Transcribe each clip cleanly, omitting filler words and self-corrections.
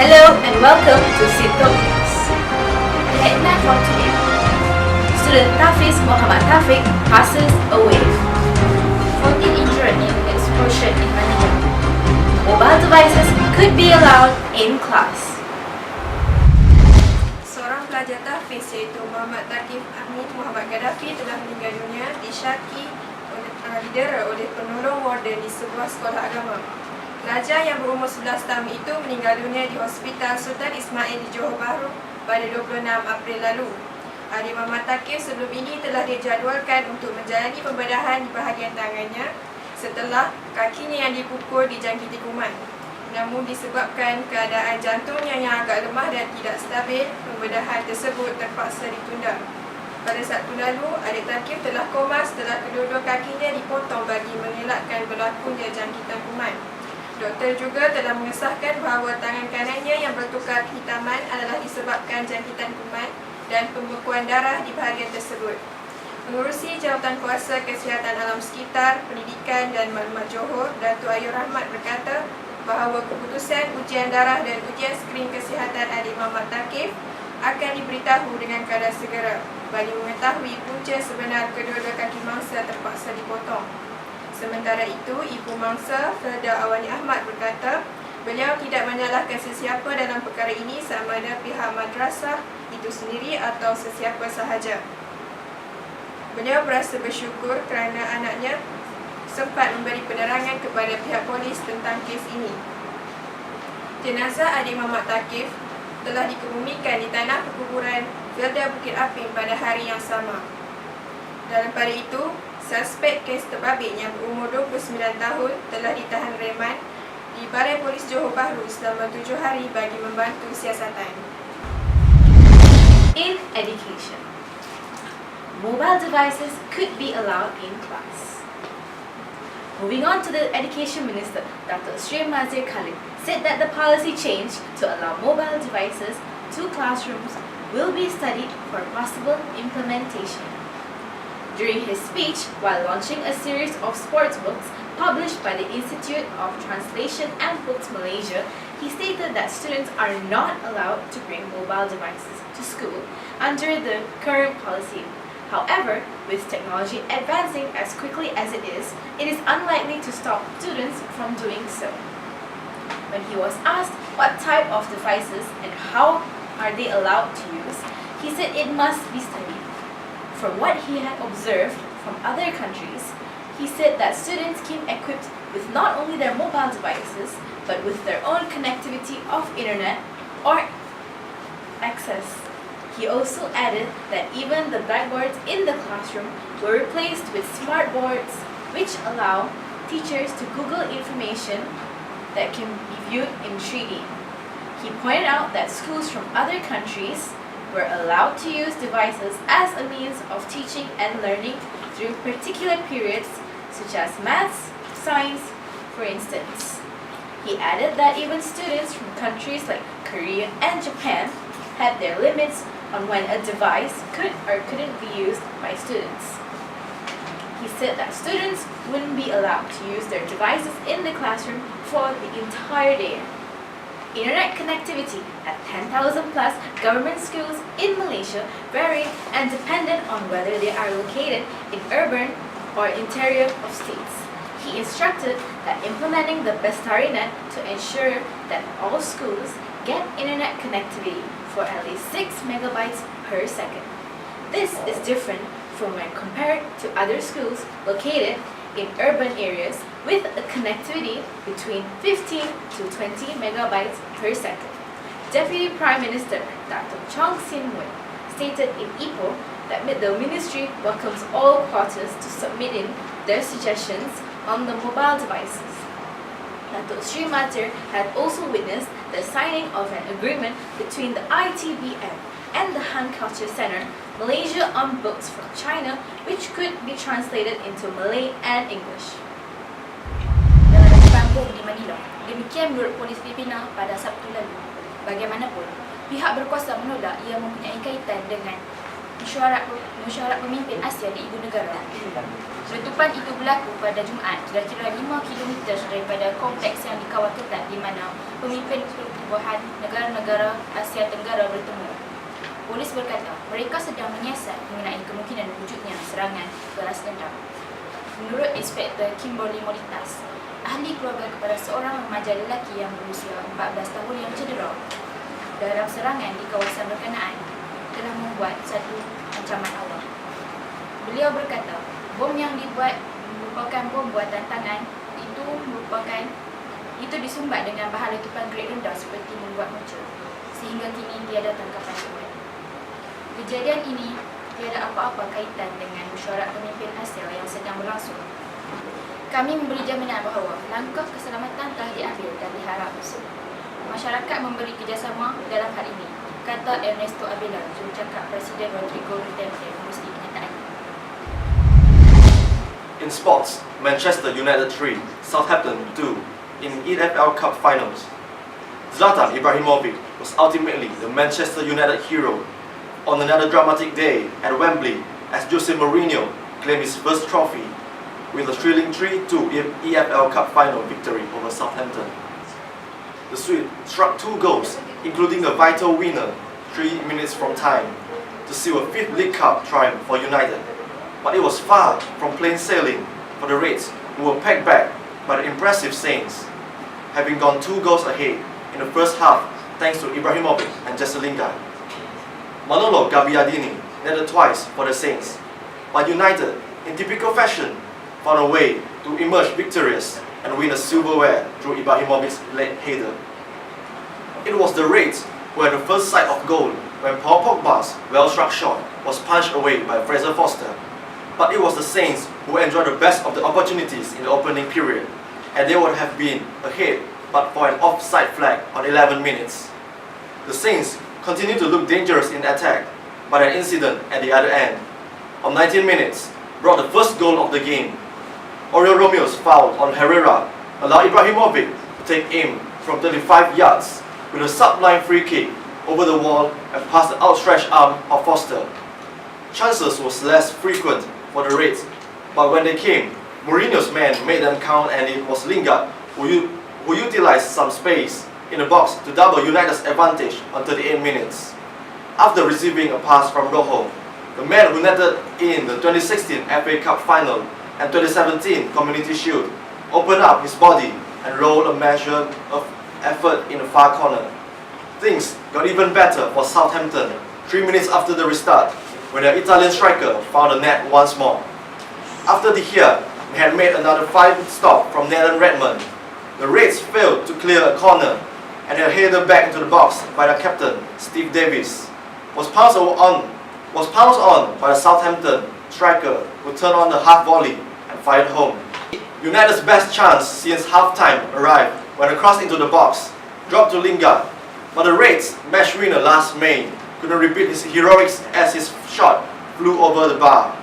Hello and welcome to Sitok News. The headline for today: Student Tafiz Muhammad Taufik passes away. 14 injured in explosion in Manila. Mobile devices could be allowed in class. Seorang pelajar tahfiz iaitu Muhammad Takif Ahmid Muhammad Gaddafi telah meninggal dunia didera oleh penolong warden di sebuah sekolah agama. Pelajar yang berumur 11 tahun itu meninggal dunia di Hospital Sultan Ismail di Johor Bahru pada 26 April lalu. Adik Muhammad Takif sebelum ini telah dijadualkan untuk menjalani pembedahan di bahagian tangannya setelah kakinya yang dipukul dijangkiti kuman. Namun disebabkan keadaan jantungnya yang agak lemah dan tidak stabil, pembedahan tersebut terpaksa ditunda. Pada Sabtu lalu, adik Takif telah koma setelah kedua-dua kakinya dipotong bagi mengelakkan berlakunya jangkitan kuman. Doktor juga telah mengesahkan bahawa tangan kanannya yang bertukar kehitaman adalah disebabkan jangkitan kuman dan pembekuan darah di bahagian tersebut. Pengurusi Jawatankuasa Kesihatan Alam Sekitar, Pendidikan dan Maklumat Johor, Datuk Ayu Rahmat berkata bahawa keputusan ujian darah dan ujian skrin kesihatan adik Muhammad Takif akan diberitahu dengan kadar segera bagi mengetahui punca sebenar kedua-dua kaki mangsa terpaksa dipotong. Sementara itu, Ibu Mangsa, Felda Awani Ahmad berkata, beliau tidak menyalahkan sesiapa dalam perkara ini sama ada pihak madrasah itu sendiri atau sesiapa sahaja. Beliau berasa bersyukur kerana anaknya sempat memberi penerangan kepada pihak polis tentang kes ini. Jenazah adik Muhammad Takif telah dikebumikan di tanah perkuburan Felda Bukit Aping pada hari yang sama. Dalam pada itu, suspek kes terbabit yang berumur 29 tahun telah ditahan reman di Balai Polis Johor Bahru selama 7 hari bagi membantu siasatan. In education, mobile devices could be allowed in class. Moving on to the Education Minister, Dr. Sri Mazir Khalid, said that the policy change to allow mobile devices to classrooms will be studied for possible implementation. During his speech, while launching a series of sports books published by the Institute of Translation and Books Malaysia, he stated that students are not allowed to bring mobile devices to school under the current policy. However, with technology advancing as quickly as it is unlikely to stop students from doing so. When he was asked what type of devices and how are they allowed to use, he said it must be studied. From what he had observed from other countries, he said that students came equipped with not only their mobile devices, but with their own connectivity of internet or access. He also added that even the blackboards in the classroom were replaced with smart boards, which allow teachers to Google information that can be viewed in 3D. He pointed out that schools from other countries were allowed to use devices as a means of teaching and learning through particular periods such as maths, science, for instance. He added that even students from countries like Korea and Japan had their limits on when a device could or couldn't be used by students. He said that students wouldn't be allowed to use their devices in the classroom for the entire day. Internet connectivity at 10,000 plus government schools in Malaysia vary and dependent on whether they are located in urban or interior of states. He instructed that implementing the Bestari Net to ensure that all schools get internet connectivity for at least 6 megabytes per second. This is different from when compared to other schools located in urban areas with a connectivity between 15 to 20 megabytes per second. Deputy Prime Minister Dr. Chong Sin Mun stated in Ipoh that the ministry welcomes all quarters to submit in their suggestions on the mobile devices. Datuk Sri Mahathir had also witnessed the signing of an agreement between the ITBM and the Han Culture Center, Malaysia on books from China, which could be translated into Malay and English. Dalam kampung di Manila, demikian menurut polis Filipina pada Sabtu lalu. Bagaimanapun, pihak berkuasa menolak ia mempunyai kaitan dengan mesyuarat pemimpin Asia di ibu negara. Letupan itu berlaku pada Jumaat, kira-kira 5 km daripada kompleks yang dikawal ketat di mana pemimpin pertubuhan negara-negara Asia Tenggara bertemu. Polis berkata mereka sedang menyiasat mengenai kemungkinan wujudnya serangan balas dendam. Menurut Inspektor Kimberly Molitas, ahli keluarga kepada seorang remaja lelaki yang berusia 14 tahun yang cedera dalam serangan di kawasan berkenaan, telah membuat satu ancaman awal. Beliau berkata, bom yang dibuat merupakan bom buatan tangan itu disumbat dengan bahan letupan grade rendah seperti membuat muncul, sehingga kini tiada tangkapan kuat. Kejadian ini tiada apa-apa kaitan dengan mesyuarat pemimpin Asia yang sedang berlangsung. Kami memberi jaminan bahawa langkah keselamatan telah diambil dan diharap masyarakat memberi kerjasama dalam hal ini, kata Ernesto Abela, jurucakap Presiden Rodrigo Duterte mengurusi kenyataan. In sports, Manchester United 3, Southampton 2 in EFL Cup finals. Zlatan Ibrahimovic was ultimately the Manchester United hero on another dramatic day at Wembley as Jose Mourinho claimed his first trophy with a thrilling 3-2 EFL Cup final victory over Southampton. The Swede struck 2 goals, including a vital winner 3 minutes from time, to seal a 5th League Cup triumph for United. But it was far from plain sailing for the Reds, who were pegged back by the impressive Saints, having gone 2 goals ahead in the first half thanks to Ibrahimovic and Jesse Lingard. Manolo Gabbiadini netted twice for the Saints, but United, in typical fashion, found a way to emerge victorious and win a silverware through Ibrahimovic's late header. It was the Reds who had the first sight of goal when Paul Pogba's well-struck shot was punched away by Fraser Forster. But it was the Saints who enjoyed the best of the opportunities in the opening period, and they would have been ahead but for an offside flag on 11 minutes. The Saints continued to look dangerous in attack, but an incident at the other end, on 19 minutes, brought the first goal of the game. Oriol Romeo's foul on Herrera allowed Ibrahimovic to take aim from 35 yards with a sublime free kick over the wall and past the outstretched arm of Foster. Chances was less frequent for the Reds, but when they came, Mourinho's men made them count, and it was Lingard who utilised some space in the box to double United's advantage on 38 minutes. After receiving a pass from Rojo, the man who netted in the 2016 FA Cup final and 2017 Community Shield opened up his body and rolled a measure of effort in the far corner. Things got even better for Southampton 3 minutes after the restart, when their Italian striker found the net once more. After De Gea had made another 5 stop from Nathan Redmond, the Reds failed to clear a corner, and their header back into the box by their captain, Steve Davis, was pounced on by the Southampton striker, who turned on the half volley and fired home. United's best chance since half-time arrived when a cross into the box dropped to Lingard, but the Reds' match winner last May couldn't repeat his heroics as his shot flew over the bar.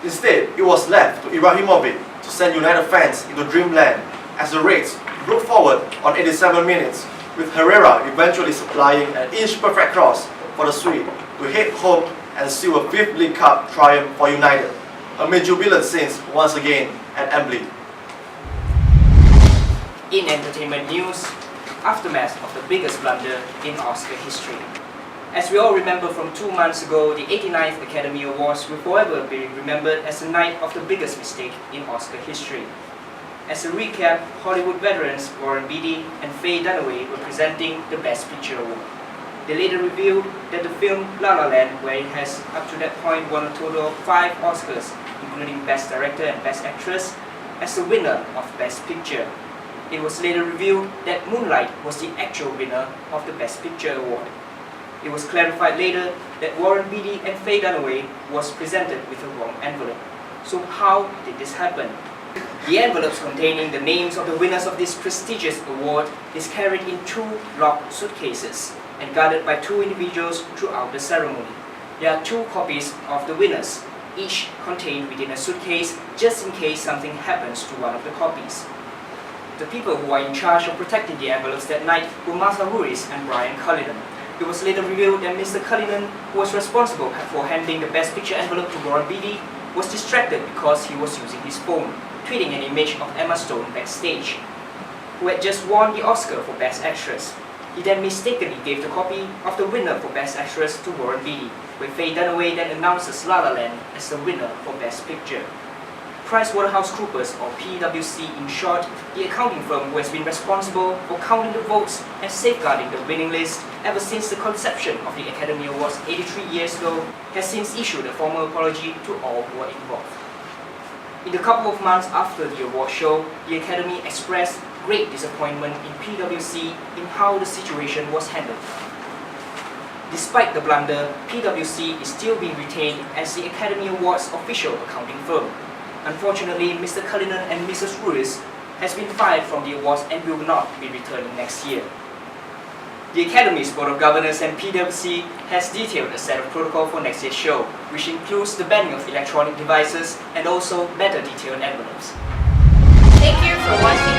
Instead, it was left to Ibrahimovic to send United fans into dreamland as the Reds broke forward on 87 minutes, with Herrera eventually supplying an inch-perfect cross for the Swede to head home and seal a 5th League Cup triumph for United, amid jubilant scenes once again at Wembley. In entertainment news, aftermath of the biggest blunder in Oscar history. As we all remember from 2 months ago, the 89th Academy Awards will forever be remembered as the night of the biggest mistake in Oscar history. As a recap, Hollywood veterans Warren Beatty and Faye Dunaway were presenting the Best Picture Award. They later revealed that the film La La Land, where it has up to that point won a total of 5 Oscars, including Best Director and Best Actress, as the winner of Best Picture. It was later revealed that Moonlight was the actual winner of the Best Picture Award. It was clarified later that Warren Beatty and Faye Dunaway was presented with a wrong envelope. So how did this happen? The envelopes containing the names of the winners of this prestigious award is carried in 2 locked suitcases and guarded by 2 individuals throughout the ceremony. There are 2 copies of the winners, each contained within a suitcase just in case something happens to one of the copies. The people who are in charge of protecting the envelopes that night were Martha Ruiz and Brian Cullinan. it was later revealed that Mr. Cullinan, who was responsible for handing the Best Picture envelope to Warren Beatty, was distracted because he was using his phone, tweeting an image of Emma Stone backstage, who had just won the Oscar for Best Actress. He then mistakenly gave the copy of the winner for Best Actress to Warren Beatty, with Faye Dunaway then announces La La Land as the winner for Best Picture. PricewaterhouseCoopers, or PwC in short, the accounting firm who has been responsible for counting the votes and safeguarding the winning list ever since the conception of the Academy Awards 83 years ago, has since issued a formal apology to all who are involved. In the couple of months after the award show, the Academy expressed great disappointment in PwC in how the situation was handled. Despite the blunder, PwC is still being retained as the Academy Awards official accounting firm. Unfortunately, Mr. Cullinan and Mrs. Ruiz has been fired from the awards and will not be returning next year. The Academy's Board of Governors and PwC has detailed a set of protocol for next year's show, which includes the banning of electronic devices and also better detailed envelopes. Thank you for watching